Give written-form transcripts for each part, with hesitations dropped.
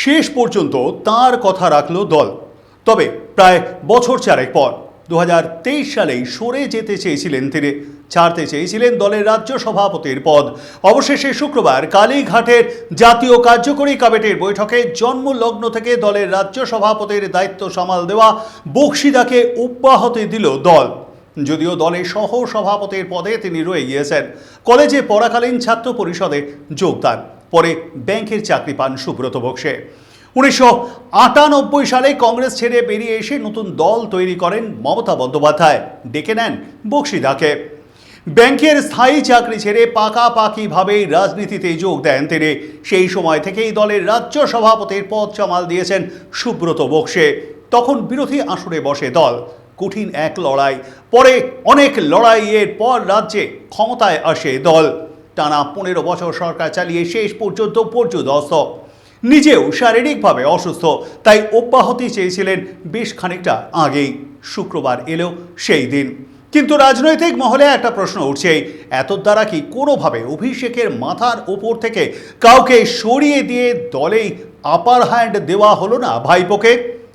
শেষ পর্যন্ত তার কথা রাখল দল। তবে প্রায় বছর চারেক পর 2023 সালেই সরে যেতে চেয়েছিলেন তিনি, ছাড়তে চেয়েছিলেন দলের রাজ্য সভাপতির পদ। অবশেষে শুক্রবার কালীঘাটের জাতীয় কার্যকরী কমিটির বৈঠকে জন্মলগ্ন থেকে দলের রাজ্য সভাপতির দায়িত্ব সামাল দেওয়া বক্সিদাকে অব্যাহতি দিল দল। যদিও দলের সহ সভাপতির পদে তিনি রয়ে গিয়েছেন। কলেজে পড়াকালীন ছাত্র পরিষদে যোগদান, পরে ব্যাংকের চাকরি পান সুব্রত বক্সি। 1998 সালে কংগ্রেস ছেড়ে বেরিয়ে এসে নতুন দল তৈরি করেন মমতা বন্দ্যোপাধ্যায়, ডেকে নেন বক্সিদাকে। ব্যাংকের স্থায়ী চাকরি ছেড়ে পাকাপাকিভাবেই রাজনীতিতে যোগ দেন তিনি। সেই সময় থেকেই দলের রাজ্য সভাপতির পদ সামাল দিয়েছেন সুব্রত বক্সি। তখন বিরোধী আসরে বসে দল, কঠিন এক লড়াই, পরে অনেক লড়াইয়ের পর রাজ্যে ক্ষমতায় আসে দল। টানা 15 বছর সরকার চালিয়ে শেষ পর্যন্ত পর্যুদস্ত, নিজেও শারীরিকভাবে অসুস্থ, তাই অব্যাহতি চেয়েছিলেন বেশ খানিকটা আগেই। শুক্রবার এলো সেই দিন। কিন্তু রাজনৈতিক মহলে একটা প্রশ্ন উঠছে, এত দ্বারা কি কোনোভাবে অভিষেকের মাথার ওপর থেকে কাউকে সরিয়ে দিয়ে দলেই আপার হ্যান্ড দেওয়া হলো না ভাইপোকে?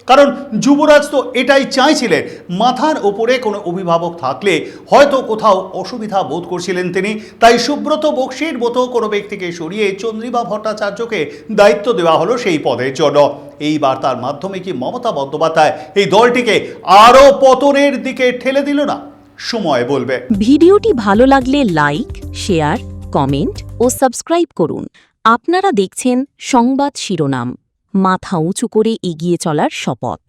কারণ যুবরাজ তো এটাই চাইছিলেন, মাথার ওপরে কোনো অভিভাবক থাকলে হয়তো কোথাও অসুবিধা বোধ করছিলেন তিনি, তাই সুব্রত বক্সির মতো কোনো ব্যক্তিকে সরিয়ে চন্দ্রিমা ভট্টাচার্যকে দায়িত্ব দেওয়া হলো সেই পদের জন্য। এই বার্তার মাধ্যমে কি মমতা বন্দ্যোপাধ্যায় এই দলটিকে আরও পতনের দিকে ঠেলে দিল না? সময় বলবে। ভিডিওটি ভালো লাগলে লাইক, শেয়ার, কমেন্ট ও সাবস্ক্রাইব করুন। আপনারা দেখছেন সংবাদ শিরোনাম, মাথা উঁচু করে এগিয়ে চলার শপথ।